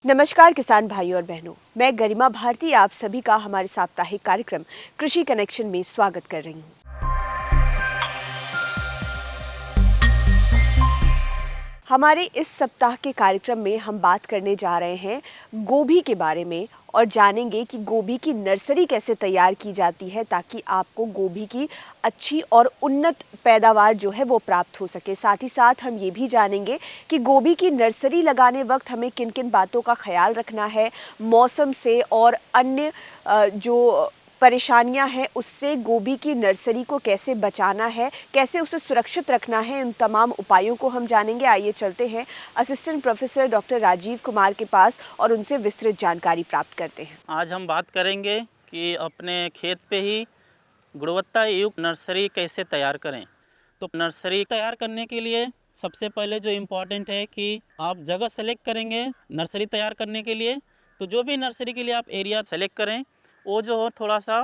नमस्कार किसान भाइयों और बहनों, मैं गरिमा भारती आप सभी का हमारे साप्ताहिक कार्यक्रम कृषि कनेक्शन में स्वागत कर रही हूँ। हमारे इस सप्ताह के कार्यक्रम में हम बात करने जा रहे हैं गोभी के बारे में और जानेंगे कि गोभी की नर्सरी कैसे तैयार की जाती है ताकि आपको गोभी की अच्छी और उन्नत पैदावार जो है वो प्राप्त हो सके। साथ ही साथ हम ये भी जानेंगे कि गोभी की नर्सरी लगाने वक्त हमें किन किन बातों का ख्याल रखना है, मौसम से और अन्य जो परेशानियां हैं उससे गोभी की नर्सरी को कैसे बचाना है, कैसे उसे सुरक्षित रखना है, इन तमाम उपायों को हम जानेंगे। आइए चलते हैं assistant professor doctor Rajeev Kumar के पास और उनसे विस्तृत जानकारी प्राप्त करते हैं। आज हम बात करेंगे कि अपने खेत पे ही गुणवत्ता युक्त नर्सरी कैसे तैयार करें। तो नर्सरी तैयार करने के लिए सबसे पहले जो इम्पोर्टेंट है कि आप जगह सेलेक्ट करेंगे नर्सरी तैयार करने के लिए। तो जो भी नर्सरी के लिए आप एरिया सेलेक्ट करें वो जो हो थोड़ा सा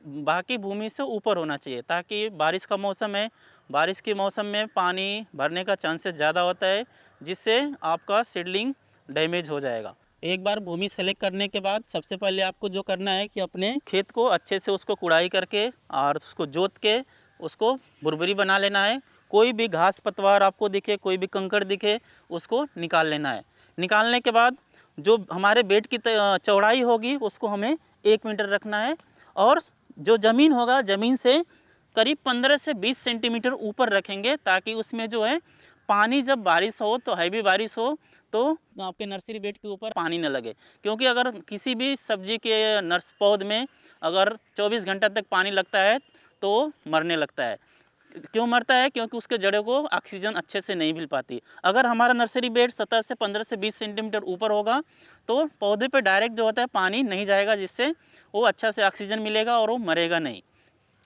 बाकी भूमि से ऊपर होना चाहिए, ताकि बारिश का मौसम है, बारिश के मौसम में पानी भरने का चांसेस ज़्यादा होता है, जिससे आपका सीडलिंग डैमेज हो जाएगा। एक बार भूमि सेलेक्ट करने के बाद सबसे पहले आपको जो करना है कि अपने खेत को अच्छे से उसको कुड़ाई करके और उसको जोत के उसको बुरबुरी बना लेना है। कोई भी घास पतवार आपको दिखे, कोई भी कंकड़ दिखे, उसको निकाल लेना है। निकालने के बाद जो हमारे बेड की चौड़ाई होगी उसको हमें 1 मीटर रखना है, और जो ज़मीन होगा ज़मीन से करीब 15 से 20 सेंटीमीटर ऊपर रखेंगे, ताकि उसमें जो है पानी जब बारिश हो तो हैवी बारिश हो तो आपके नर्सरी बेड के ऊपर पानी न लगे। क्योंकि अगर किसी भी सब्जी के पौध में अगर 24 घंटा तक पानी लगता है तो मरने लगता है। क्यों मरता है? क्योंकि उसके जड़ों को ऑक्सीजन अच्छे से नहीं मिल पाती। अगर हमारा नर्सरी बेड सतह से 15 से 20 सेंटीमीटर ऊपर होगा तो पौधे पे डायरेक्ट जो होता है पानी नहीं जाएगा, जिससे वो अच्छा से ऑक्सीजन मिलेगा और वो मरेगा नहीं।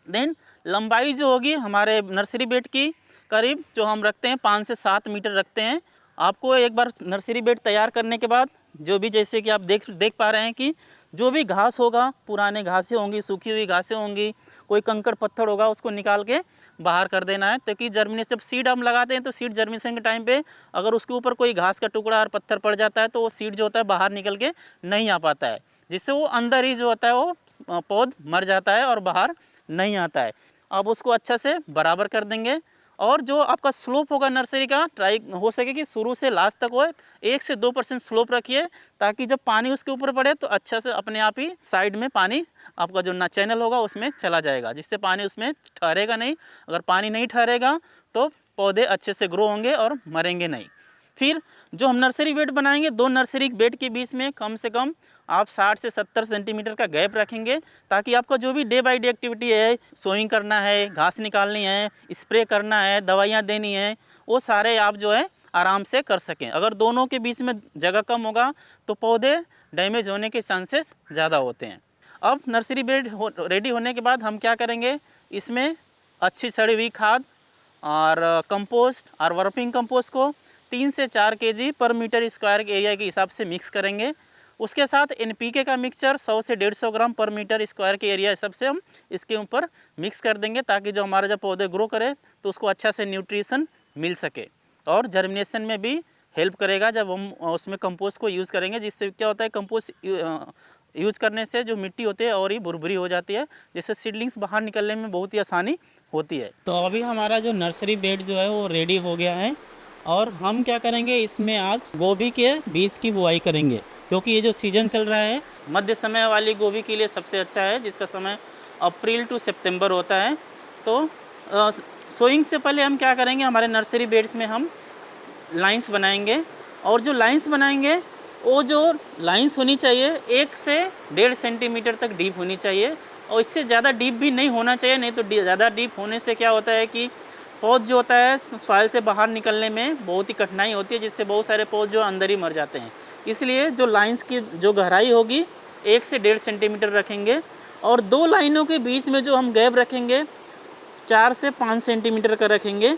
देन लंबाई जो होगी हमारे नर्सरी बेड की करीब जो हम रखते हैं 5 से 7 मीटर रखते हैं। आपको एक बार नर्सरी बेड तैयार करने के बाद जो भी, जैसे कि आप देख पा रहे हैं कि जो भी घास होगा, पुराने घासें होंगी, सूखी हुई घासें होंगी, कोई कंकड़ पत्थर होगा, उसको निकाल के बाहर कर देना है। ताकि जब सीड हम लगाते हैं तो सीड जर्मिनेशन के टाइम पे अगर उसके ऊपर कोई घास का टुकड़ा और पत्थर पड़ जाता है तो वो सीड जो होता है बाहर निकल के नहीं आ पाता है, जिससे वो अंदर ही जो होता है वो पौध मर जाता है और बाहर नहीं आता है। अब उसको अच्छा से बराबर कर देंगे, और जो आपका स्लोप होगा नर्सरी का, ट्राई हो सके कि शुरू से लास्ट तक हो 1 से 2% स्लोप रखिए, ताकि जब पानी उसके ऊपर पड़े तो अच्छा से अपने आप ही साइड में पानी आपका जो ना चैनल होगा उसमें चला जाएगा, जिससे पानी उसमें ठहरेगा नहीं। अगर पानी नहीं ठहरेगा तो पौधे अच्छे से ग्रो होंगे और मरेंगे नहीं। फिर जो हम नर्सरी बेड बनाएंगे, 2 नर्सरी बेड के बीच में कम से कम आप 60 से 70 सेंटीमीटर का गैप रखेंगे, ताकि आपका जो भी डे बाय डे एक्टिविटी है, सोइंग करना है, घास निकालनी है, स्प्रे करना है, दवाइयाँ देनी है, वो सारे आप जो है आराम से कर सकें। अगर दोनों के बीच में जगह कम होगा तो पौधे डैमेज होने के चांसेस ज़्यादा होते हैं। अब नर्सरी बेड रेडी होने के बाद हम क्या करेंगे, इसमें अच्छी सड़ी हुई खाद और कंपोस्ट और वर्मिंग कंपोस्ट को 3 से 4 केजी पर मीटर स्क्वायर एरिया के हिसाब से मिक्स करेंगे। उसके साथ एनपीके का मिक्सचर 100 से 150 ग्राम पर मीटर स्क्वायर के एरिया हिसाब से हम इसके ऊपर मिक्स कर देंगे, ताकि जो हमारा जब पौधे ग्रो करे तो उसको अच्छा से न्यूट्रिशन मिल सके, और जर्मिनेशन में भी हेल्प करेगा जब हम उसमें कंपोस्ट को यूज़ करेंगे। जिससे क्या होता है, कंपोस्ट यूज़ करने से जो मिट्टी होती है और ही भुरभुरी हो जाती है, जिससे सीडलिंग्स बाहर निकलने में बहुत ही आसानी होती है। तो अभी हमारा जो नर्सरी बेड जो है वो रेडी हो गया है, और हम क्या करेंगे, इसमें आज गोभी के बीज की बुआई करेंगे। क्योंकि ये जो सीज़न चल रहा है मध्य समय वाली गोभी के लिए सबसे अच्छा है, जिसका समय अप्रैल टू सितंबर होता है। तो सोइंग से पहले हम क्या करेंगे, हमारे नर्सरी बेड्स में हम लाइंस बनाएंगे, और जो लाइंस बनाएंगे वो जो लाइंस होनी चाहिए 1 से 1.5 सेंटीमीटर तक डीप होनी चाहिए, और इससे ज़्यादा डीप भी नहीं होना चाहिए। नहीं तो ज़्यादा डीप होने से क्या होता है कि पौध जो होता है सॉइल से बाहर निकलने में बहुत ही कठिनाई होती है, जिससे बहुत सारे पौध जो अंदर ही मर जाते हैं। इसलिए जो लाइंस की जो गहराई होगी 1 से 1.5 सेंटीमीटर रखेंगे, और 2 लाइनों के बीच में जो हम गैप रखेंगे 4 से 5 सेंटीमीटर का रखेंगे।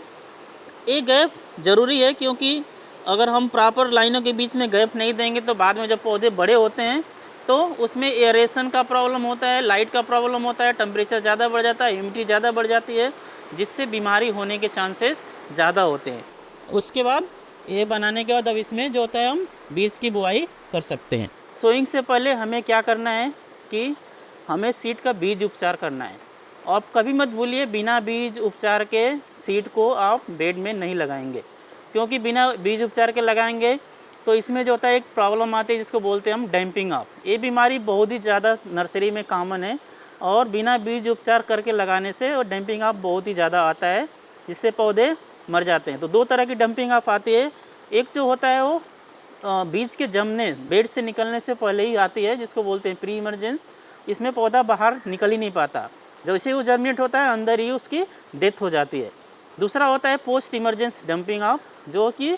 ये गैप ज़रूरी है, क्योंकि अगर हम प्रॉपर लाइनों के बीच में गैप नहीं देंगे तो बाद में जब पौधे बड़े होते हैं तो उसमें एयरेशन का प्रॉब्लम होता है, लाइट का प्रॉब्लम होता है, टेम्परेचर ज़्यादा बढ़ जाता है, ह्यूमिडिटी ज़्यादा बढ़ जाती है, जिससे बीमारी होने के चांसेस ज़्यादा होते हैं। उसके बाद ये बनाने के बाद अब इसमें जो होता है हम बीज की बुआई कर सकते हैं। सोइंग से पहले हमें क्या करना है कि हमें सीड का बीज उपचार करना है। और कभी मत भूलिए बिना बीज उपचार के सीड को आप बेड में नहीं लगाएंगे, क्योंकि बिना बीज उपचार के लगाएंगे तो इसमें जो होता है एक प्रॉब्लम आती है जिसको बोलते हैं हम डैम्पिंग ऑफ। ये बीमारी बहुत ही ज़्यादा नर्सरी में कॉमन है और बिना बीज उपचार करके लगाने से और डैम्पिंग ऑफ बहुत ही ज़्यादा आता है, जिससे पौधे मर जाते हैं। तो दो तरह की डंपिंग ऑफ आती है। एक जो होता है वो बीज के जमने बेड से निकलने से पहले ही आती है, जिसको बोलते हैं प्री इमरजेंस। इसमें पौधा बाहर निकल ही नहीं पाता, जैसे ही वो जर्मिनेट होता है अंदर ही उसकी डेथ हो जाती है। दूसरा होता है पोस्ट इमरजेंस डंपिंग ऑफ, जो कि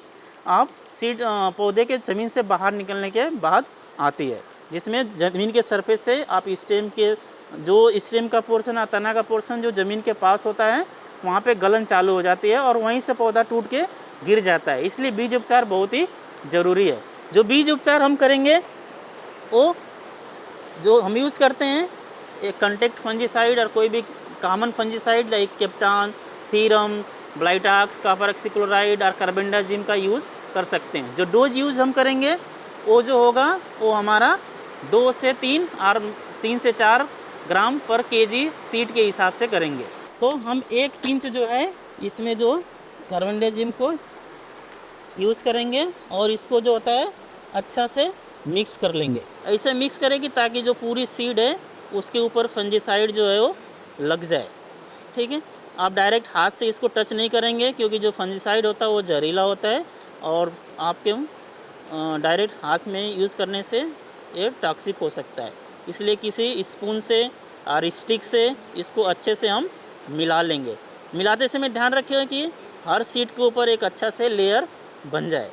आप सीड पौधे के ज़मीन से बाहर निकलने के बाद आती है, जिसमें ज़मीन के सरफेस से आप स्टेम के जो स्टेम का पोर्शन है, तना का पोर्शन जो ज़मीन के पास होता है, वहाँ पे गलन चालू हो जाती है और वहीं से पौधा टूट के गिर जाता है। इसलिए बीज उपचार बहुत ही ज़रूरी है। जो बीज उपचार हम करेंगे वो जो हम यूज़ करते हैं एक कंटेक्ट फंजीसाइड और कोई भी common fungicide like captan, thiram, Blitox, copper oxychloride और कार्बेंडाजिम का यूज़ कर सकते हैं। जो डोज यूज़ हम करेंगे वो जो होगा वो हमारा 2 से 3 और 3 से 4 ग्राम पर केजी सीड के हिसाब से करेंगे। तो हम 1 पिंच जो है इसमें जो कार्बेंडाजिम को यूज़ करेंगे और इसको जो होता है अच्छा से मिक्स कर लेंगे। ऐसे मिक्स करें कि ताकि जो पूरी सीड है उसके ऊपर फंजीसाइड जो है वो लग जाए। ठीक है, आप डायरेक्ट हाथ से इसको टच नहीं करेंगे, क्योंकि जो फंजीसाइड होता है वो जहरीला होता है और आपके डायरेक्ट हाथ में यूज़ करने से ये टॉक्सिक हो सकता है। इसलिए किसी स्पून से और स्टिक से इसको अच्छे से हम मिला लेंगे। मिलाते समय ध्यान रखिएगा कि हर सीड के ऊपर एक अच्छा से लेयर बन जाए।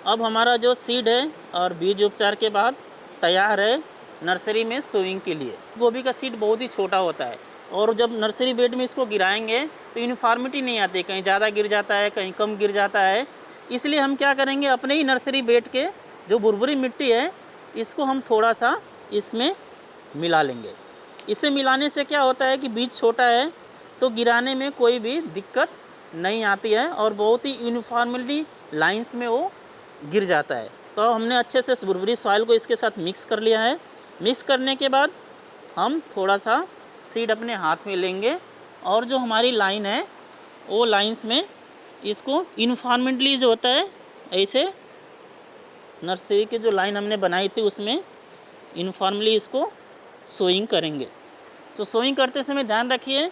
अब हमारा जो सीड है और बीज उपचार के बाद तैयार है नर्सरी में सोइंग के लिए। गोभी का सीड बहुत ही छोटा होता है और जब नर्सरी बेड में इसको गिराएंगे तो यूनिफॉर्मिटी नहीं आती, कहीं ज़्यादा गिर जाता है, कहीं कम गिर जाता है। इसलिए हम क्या करेंगे, अपने ही नर्सरी बेड के जो भुरभुरी मिट्टी है इसको हम थोड़ा सा इसमें मिला लेंगे। इसे मिलाने से क्या होता है कि बीज छोटा है तो गिराने में कोई भी दिक्कत नहीं आती है और बहुत ही यूनिफॉर्मली लाइंस में वो गिर जाता है। तो हमने अच्छे से भुरभुरी सॉइल को इसके साथ मिक्स कर लिया है। मिक्स करने के बाद हम थोड़ा सा सीड अपने हाथ में लेंगे और जो हमारी लाइन है वो लाइंस में इसको यूनिफॉर्मली जो होता है ऐसे नर्सरी की जो लाइन हमने बनाई थी उसमें यूनिफॉर्मली इसको सोइंग करेंगे। तो सोइंग करते समय ध्यान रखिए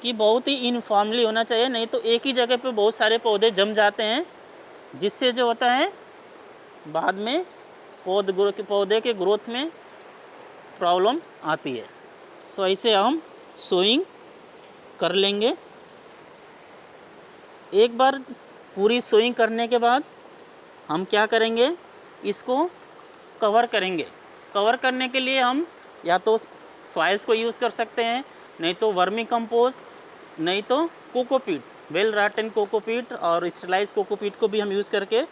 कि बहुत ही यूनिफॉर्मली होना चाहिए, नहीं तो एक ही जगह पे बहुत सारे पौधे जम जाते हैं, जिससे जो होता है बाद में पौधे के ग्रोथ में प्रॉब्लम आती है। सो ऐसे हम सोइंग कर लेंगे। एक बार पूरी सोइंग करने के बाद हम क्या करेंगे, इसको कवर करेंगे। कवर करने के लिए हम या तो सॉइल्स को यूज़ कर सकते हैं, नहीं तो वर्मी कंपोस्ट, नहीं तो कोकोपीट, वेल रॉटन कोकोपीट और स्टरलाइज कोकोपीट को भी हम यूज़ करके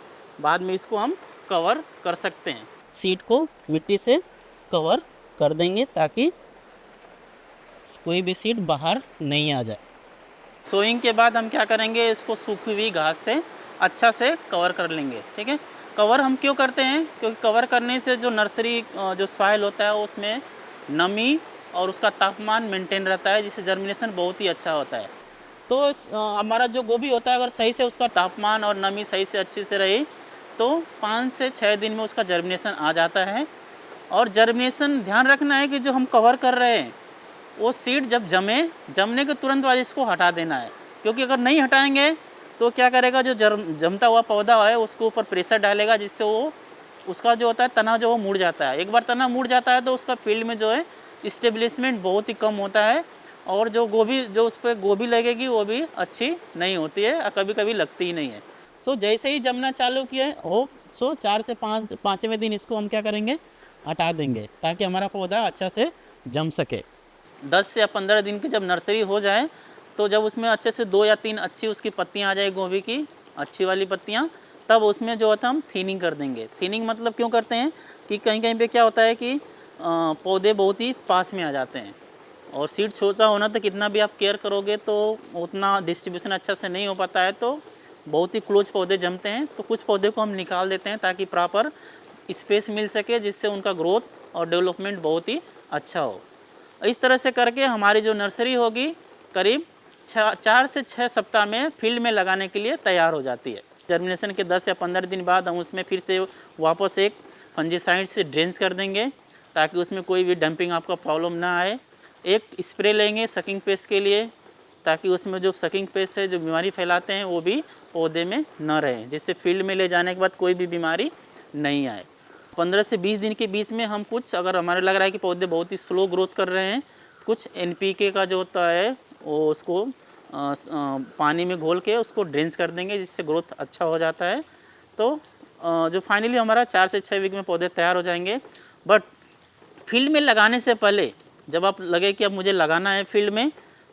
बाद में इसको हम कवर कर सकते हैं। सीड को मिट्टी से कवर कर देंगे ताकि कोई भी सीड बाहर नहीं आ जाए। सोइंग के बाद हम क्या करेंगे, इसको सूखी हुई घास से अच्छा से कवर कर लेंगे। ठीक है, कवर हम क्यों करते हैं, क्योंकि कवर करने से जो नर्सरी जो सॉइल होता है उसमें नमी और उसका तापमान मेंटेन रहता है, जिससे जर्मिनेशन बहुत ही अच्छा होता है। तो हमारा जो गोभी होता है अगर सही से उसका तापमान और नमी सही से अच्छी से रही तो 5 से 6 दिन में उसका जर्मिनेशन आ जाता है। और जर्मिनेशन ध्यान रखना है कि जो हम कवर कर रहे हैं वो सीड जब जमने के तुरंत बाद इसको हटा देना है, क्योंकि अगर नहीं हटाएंगे तो क्या करेगा, जो जमता हुआ पौधा है उसके ऊपर प्रेशर डालेगा, जिससे वो उसका जो होता है तना जो वो मुड़ जाता है। एक बार तना मुड़ जाता है तो उसका फील्ड में जो है इस्टेब्लिशमेंट बहुत ही कम होता है और जो उस पर गोभी लगेगी वो भी अच्छी नहीं होती है और कभी कभी लगती ही नहीं है। सो जैसे ही जमना चालू किया हो 4 से 5वें दिन इसको हम क्या करेंगे, हटा देंगे, ताकि हमारा पौधा अच्छा से जम सके। 10 या 15 दिन की जब नर्सरी हो जाए तो जब उसमें अच्छे से 2 या 3 अच्छी उसकी पत्तियां आ जाए, गोभी की अच्छी वाली पत्तियां, तब उसमें जो होता है हम थिनिंग कर देंगे। थिनिंग मतलब क्यों करते हैं कि कहीं कहीं पे क्या होता है कि पौधे बहुत ही पास में आ जाते हैं और सीड छोटा होना तो कितना भी आप केयर करोगे तो उतना डिस्ट्रीब्यूशन अच्छा से नहीं हो पाता है, तो बहुत ही क्लोज पौधे जमते हैं, तो कुछ पौधे को हम निकाल देते हैं ताकि प्रॉपर स्पेस मिल सके, जिससे उनका ग्रोथ और डेवलपमेंट बहुत ही अच्छा हो। इस तरह से करके हमारी जो नर्सरी होगी करीब 4 से 6 सप्ताह में फील्ड में लगाने के लिए तैयार हो जाती है। जर्मिनेशन के 10 या 15 दिन बाद हम उसमें फिर से वापस एक फंजीसाइड से ड्रेंच कर देंगे ताकि उसमें कोई भी डंपिंग आपका प्रॉब्लम ना आए। एक स्प्रे लेंगे सकिंग पेस्ट के लिए, ताकि उसमें जो सकिंग पेस्ट है, जो बीमारी फैलाते हैं, वो भी पौधे में न रहे, जिससे फील्ड में ले जाने के बाद कोई भी बीमारी नहीं आए। 15 से 20 दिन के बीच में हम कुछ, अगर हमारे लग रहा है कि पौधे बहुत ही स्लो ग्रोथ कर रहे हैं, कुछ NPK का जो होता है वो उसको पानी में घोल के उसको ड्रेंच कर देंगे, जिससे ग्रोथ अच्छा हो जाता है। तो जो फाइनली हमारा 4 से 6 वीक में पौधे तैयार हो जाएंगे। बट फील्ड में लगाने से पहले, जब आप लगे कि अब मुझे लगाना है फील्ड में,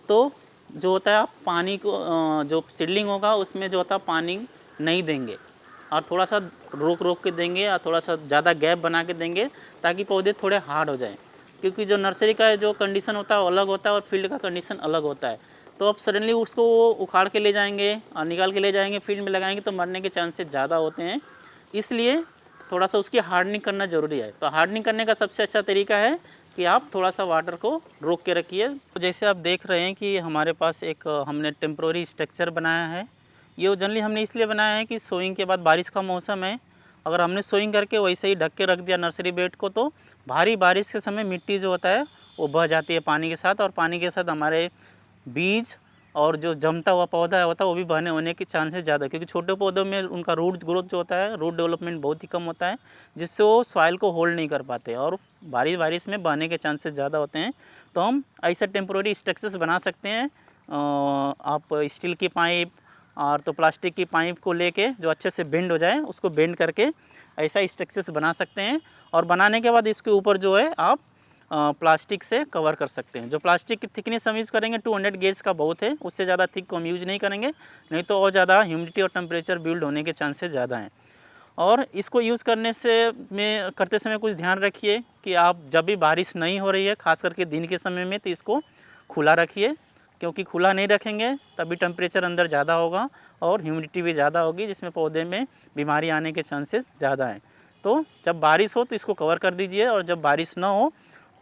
तो जो होता है आप पानी को जो सीडलिंग होगा उसमें जो होता है पानी नहीं देंगे, और थोड़ा सा रोक रोक के देंगे, और थोड़ा सा ज़्यादा गैप बना के देंगे ताकि पौधे थोड़े हार्ड हो जाएं। क्योंकि जो नर्सरी का जो कंडीशन होता है वो अलग होता है और फील्ड का कंडीशन अलग होता है। तो आप सडनली उसको उखाड़ के ले जाएंगे और निकाल के ले जाएंगे, फील्ड में लगाएंगे, तो मरने के चांसेस ज़्यादा होते हैं। इसलिए थोड़ा सा उसकी हार्डनिंग करना ज़रूरी है। तो हार्डनिंग करने का सबसे अच्छा तरीका है कि आप थोड़ा सा वाटर को रोक के रखिए। तो जैसे आप देख रहे हैं कि हमारे पास एक हमने टेम्प्रोरी स्ट्रक्चर बनाया है। ये जनरली हमने इसलिए बनाया है कि सोइंग के बाद बारिश का मौसम है, अगर हमने सोइंग करके वैसे ही ढक के रख दिया नर्सरी बेड को, तो भारी बारिश के समय मिट्टी जो होता है वो बह जाती है पानी के साथ, और पानी के साथ हमारे बीज और जो जमता हुआ पौधा होता है वो भी बहने होने के चांसेस ज़्यादा, क्योंकि छोटे पौधों में उनका रूट ग्रोथ जो होता है, रूट डेवलपमेंट बहुत ही कम होता है, जिससे वो सॉइल को होल्ड नहीं कर पाते और बारिश में बहने के चांसेस ज़्यादा होते हैं। तो हम ऐसा टेम्प्रोरी स्ट्रक्चर्स बना सकते हैं। आप स्टील की पाइप और तो प्लास्टिक की पाइप को लेके जो अच्छे से बेंड हो जाए, उसको बेंड करके ऐसा स्ट्रक्चर्स बना सकते हैं। और बनाने के बाद इसके ऊपर जो है आप प्लास्टिक से कवर कर सकते हैं। जो प्लास्टिक की थिकनेस हम यूज़ करेंगे 200 गेज का बहुत है, उससे ज़्यादा थिक को हम यूज़ नहीं करेंगे, नहीं तो और ज़्यादा ह्यूमिडिटी और टेम्परेचर बिल्ड होने के चांसेस ज़्यादा हैं। और इसको यूज़ करने से में करते समय कुछ ध्यान रखिए कि आप जब भी बारिश नहीं हो रही है, खास करके दिन के समय में, तो इसको खुला रखिए, क्योंकि खुला नहीं रखेंगे तभी टेम्परेचर अंदर ज़्यादा होगा और ह्यूमिडिटी भी ज़्यादा होगी, जिसमें पौधे में बीमारी आने के चांसेस ज़्यादा हैं। तो जब बारिश हो तो इसको कवर कर दीजिए, और जब बारिश ना हो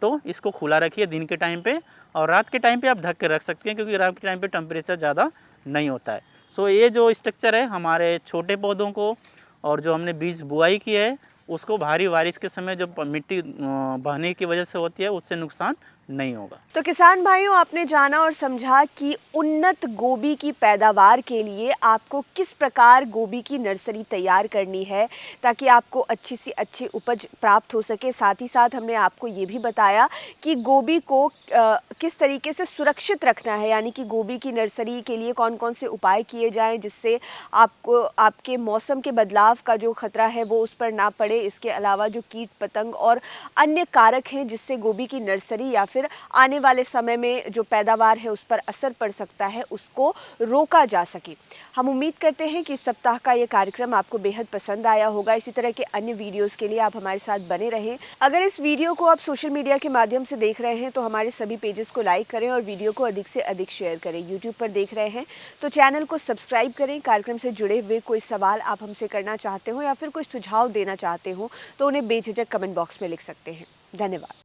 तो इसको खुला रखिए दिन के टाइम पे, और रात के टाइम पे आप ढक के रख सकते हैं, क्योंकि रात के टाइम पे टेम्परेचर ज़्यादा नहीं होता है। सो ये जो स्ट्रक्चर है हमारे छोटे पौधों को, और जो हमने बीज बुआई की है उसको भारी बारिश के समय जब मिट्टी बहने की वजह से होती है, उससे नुकसान नहीं होगा। तो किसान भाइयों, आपने जाना और समझा कि उन्नत गोभी की पैदावार के लिए आपको किस प्रकार गोभी की नर्सरी तैयार करनी है ताकि आपको अच्छी सी अच्छी उपज प्राप्त हो सके। साथ ही साथ हमने आपको ये भी बताया कि गोभी को किस तरीके से सुरक्षित रखना है, यानी कि गोभी की नर्सरी के लिए कौन कौन से उपाय किए जाएं जिससे आपको आपके मौसम के बदलाव का जो खतरा है वो उस पर ना पड़े। इसके अलावा जो कीट पतंग और अन्य कारक हैं जिससे गोभी की नर्सरी या फिर आने वाले समय में जो पैदावार है उस पर असर पड़ सकता है, उसको रोका जा सके। हम उम्मीद करते हैं कि इस सप्ताह का ये कार्यक्रम आपको बेहद पसंद आया होगा। इसी तरह के अन्य वीडियोस के लिए आप हमारे साथ बने रहें। अगर इस वीडियो को आप सोशल मीडिया के माध्यम से देख रहे हैं तो हमारे सभी पेजेस को लाइक करें और वीडियो को अधिक से अधिक शेयर करें। यूट्यूब पर देख रहे हैं तो चैनल को सब्सक्राइब करें। कार्यक्रम से जुड़े हुए कोई सवाल आप हमसे करना चाहते हो या फिर कोई सुझाव देना चाहते हो तो उन्हें बेझिझक कमेंट बॉक्स में लिख सकते हैं। धन्यवाद।